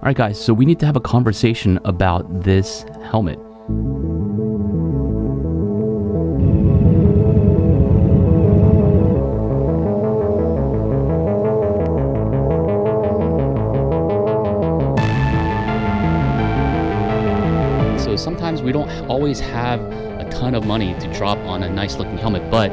All right, guys, so we need to have a conversation about this helmet. So sometimes we don't always have a ton of money to drop on a nice looking helmet, but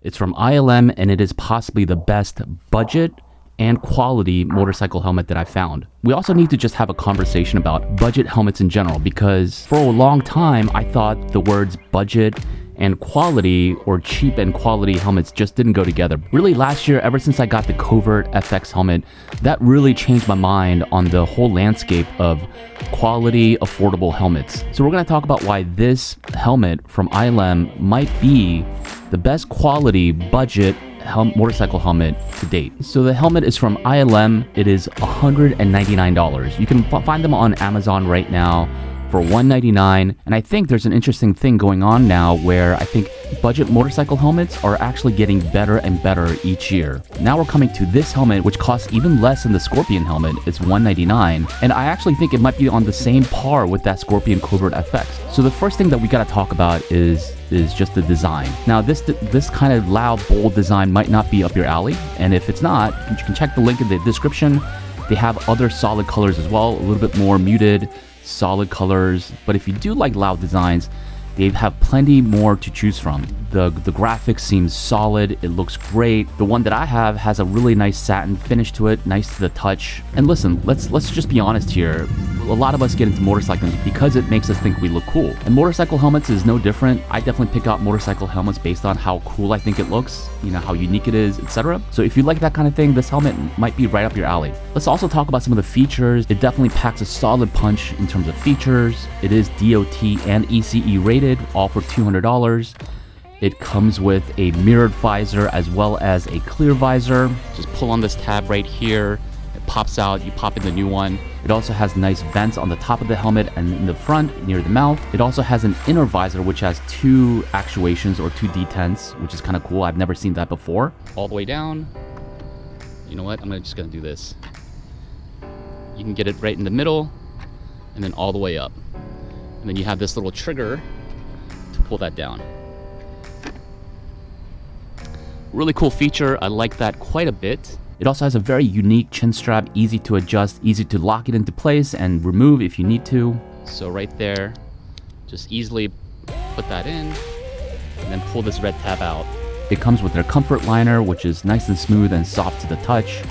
it's from ILM, and it is possibly the best budget and quality motorcycle helmet that I found. We also need to just have a conversation about budget helmets in general, because for a long time, I thought the words budget and quality or cheap and quality helmets just didn't go together. Really, last year, ever since I got the Covert FX helmet, that really changed my mind on the whole landscape of quality, affordable helmets. So we're gonna talk about why this helmet from ILM might be the best quality budget motorcycle helmet to date. So the helmet is from ILM. It is $199. You can find them on Amazon right now for $199. And I think there's an interesting thing going on now where I think budget motorcycle helmets are actually getting better and better each year. Now we're coming to this helmet, which costs even less than the Scorpion helmet. It's $199. And I actually think it might be on the same par with that Scorpion Covert FX. So the first thing that we gotta talk about is just the design. Now this kind of loud, bold design might not be up your alley. And if it's not, you can check the link in the description. They have other solid colors as well, a little bit more muted, solid colors. But if you do like loud designs, they have plenty more to choose from. The graphics seems solid. It looks great. The one that I have has a really nice satin finish to it, nice to the touch. And listen, let's just be honest here. A lot of us get into motorcycling because it makes us think we look cool. And motorcycle helmets is no different. I definitely pick out motorcycle helmets based on how cool I think it looks, you know, how unique it is, etc. So if you like that kind of thing, this helmet might be right up your alley. Let's also talk about some of the features. It definitely packs a solid punch in terms of features. It is DOT and ECE rated, all for $200. It comes with a mirrored visor as well as a clear visor. Just pull on this tab right here. It pops out, you pop in the new one. It also has nice vents on the top of the helmet and in the front near the mouth. It also has an inner visor which has two actuations or two detents, which is kind of cool. I've never seen that before. All the way down. You know what? I'm just gonna do this. You can get it right in the middle and then all the way up. And then you have this little trigger to pull that down. Really cool feature. I like that quite a bit. It also has a very unique chin strap, easy to adjust, easy to lock it into place and remove if you need to. So right there, just easily put that in and then pull this red tab out. It comes with their comfort liner, which is nice and smooth and soft to the touch.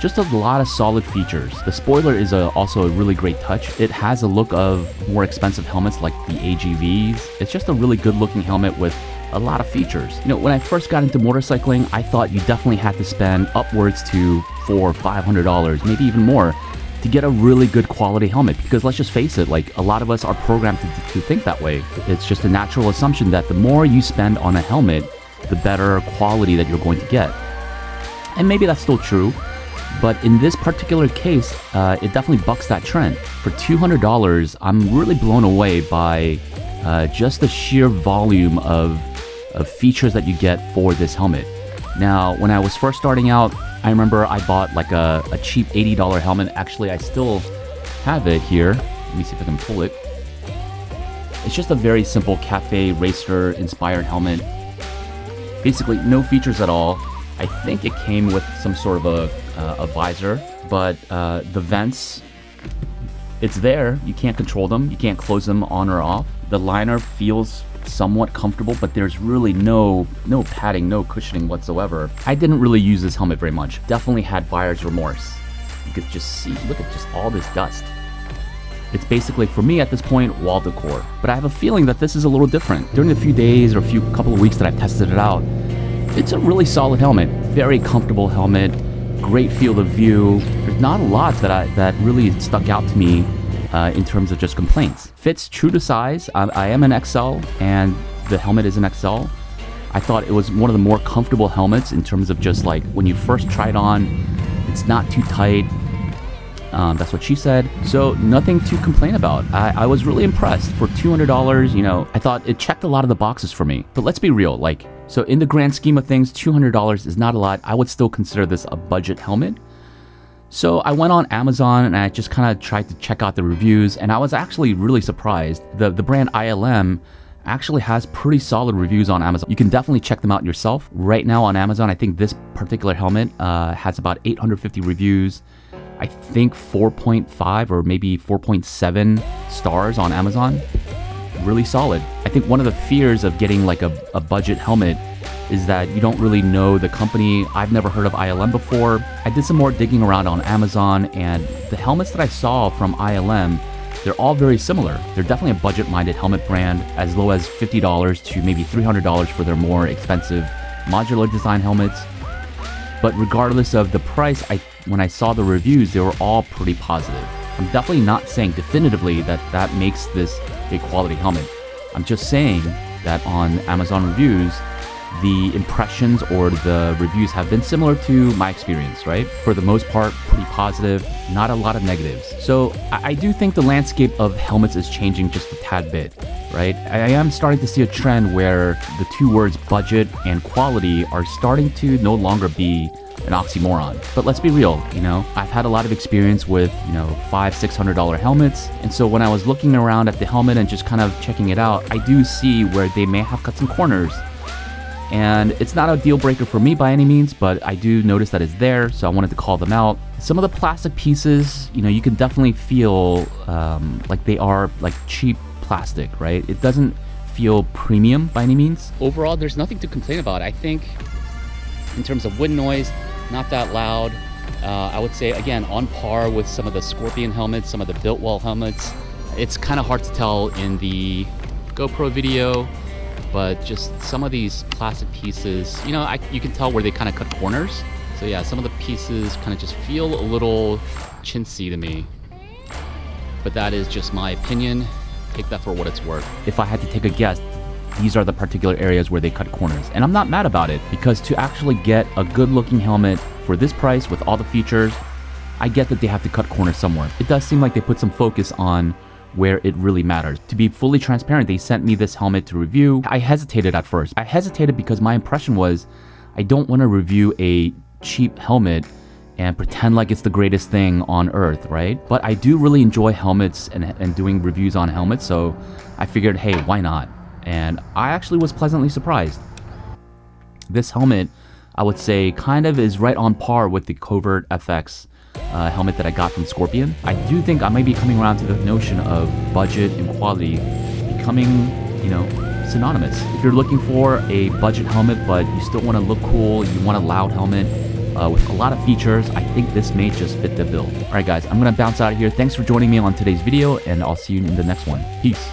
Just a lot of solid features. The spoiler is also a really great touch. It has a look of more expensive helmets like the AGVs. It's just a really good looking helmet with a lot of features. You know, when I first got into motorcycling, I thought you definitely had to spend upwards to $400 or $500, maybe even more, to get a really good quality helmet. Because let's just face it, like a lot of us are programmed to think that way. It's just a natural assumption that the more you spend on a helmet, the better quality that you're going to get. And maybe that's still true, but in this particular case, it definitely bucks that trend. For $200, I'm really blown away by just the sheer volume of features that you get for this helmet. Now, when I was first starting out, I remember I bought like a cheap $80 helmet. Actually, I still have it here. Let me see if I can pull it. It's just a very simple cafe racer inspired helmet. Basically, no features at all. I think it came with some sort of a visor, but the vents, it's there. You can't control them. You can't close them on or off. The liner feels somewhat comfortable, but there's really no padding, no cushioning whatsoever. I didn't really use this helmet very much. Definitely had buyer's remorse. You could just see, look at just all this dust. It's basically, for me at this point, wall decor. But I have a feeling that this is a little different. During the few days or couple of weeks that I've tested it out, it's a really solid helmet. Very comfortable helmet, great field of view. There's not a lot that really stuck out to me in terms of just complaints. Fits true to size. I am an XL and the helmet is an XL. I thought it was one of the more comfortable helmets in terms of just like when you first try it on, it's not too tight. That's what she said. So nothing to complain about. I was really impressed. For $200, you know, I thought it checked a lot of the boxes for me. But let's be real, like, so in the grand scheme of things, $200 is not a lot. I would still consider this a budget helmet. So I went on Amazon and I just kind of tried to check out the reviews, and I was actually really surprised. The brand ILM actually has pretty solid reviews on Amazon. You can definitely check them out yourself. Right now on Amazon, I think this particular helmet has about 850 reviews. I think 4.5 or maybe 4.7 stars on Amazon. Really solid. I think one of the fears of getting like a budget helmet is that you don't really know the company. I've never heard of ILM before. I did some more digging around on Amazon, and the helmets that I saw from ILM, they're all very similar. They're definitely a budget-minded helmet brand, as low as $50 to maybe $300 for their more expensive modular design helmets. But regardless of the price, when I saw the reviews, they were all pretty positive. I'm definitely not saying definitively that makes this a quality helmet. I'm just saying that on Amazon reviews, the impressions or the reviews have been similar to my experience, right? For the most part, pretty positive, not a lot of negatives. So I do think the landscape of helmets is changing just a tad bit, right? I am starting to see a trend where the two words budget and quality are starting to no longer be an oxymoron. But let's be real, you know, I've had a lot of experience with, you know, $500-$600 helmets. And so when I was looking around at the helmet and just kind of checking it out, I do see where they may have cut some corners. And it's not a deal breaker for me by any means, but I do notice that it's there, so I wanted to call them out. Some of the plastic pieces, you know, you can definitely feel like they are like cheap plastic, right? It doesn't feel premium by any means. Overall, there's nothing to complain about. I think in terms of wind noise, not that loud. I would say, again, on par with some of the Scorpion helmets, some of the Biltwell helmets. It's kind of hard to tell in the GoPro video, but just some of these plastic pieces, you know, you can tell where they kind of cut corners. So yeah, some of the pieces kind of just feel a little chintzy to me. But that is just my opinion. Take that for what it's worth. If I had to take a guess, these are the particular areas where they cut corners. And I'm not mad about it, because to actually get a good looking helmet for this price with all the features, I get that they have to cut corners somewhere. It does seem like they put some focus on where it really matters. To be fully transparent, they sent me this helmet to review. I hesitated at first. I hesitated because my impression was I don't want to review a cheap helmet and pretend like it's the greatest thing on earth, right? But I do really enjoy helmets and doing reviews on helmets, so I figured, hey, why not? And I actually was pleasantly surprised. This helmet, I would say, kind of is right on par with the Covert FX helmet that I got from Scorpion. I do think I might be coming around to the notion of budget and quality becoming, you know, synonymous. If you're looking for a budget helmet, but you still want to look cool, you want a loud helmet with a lot of features, I think this may just fit the bill. All right, guys, I'm going to bounce out of here. Thanks for joining me on today's video, and I'll see you in the next one. Peace.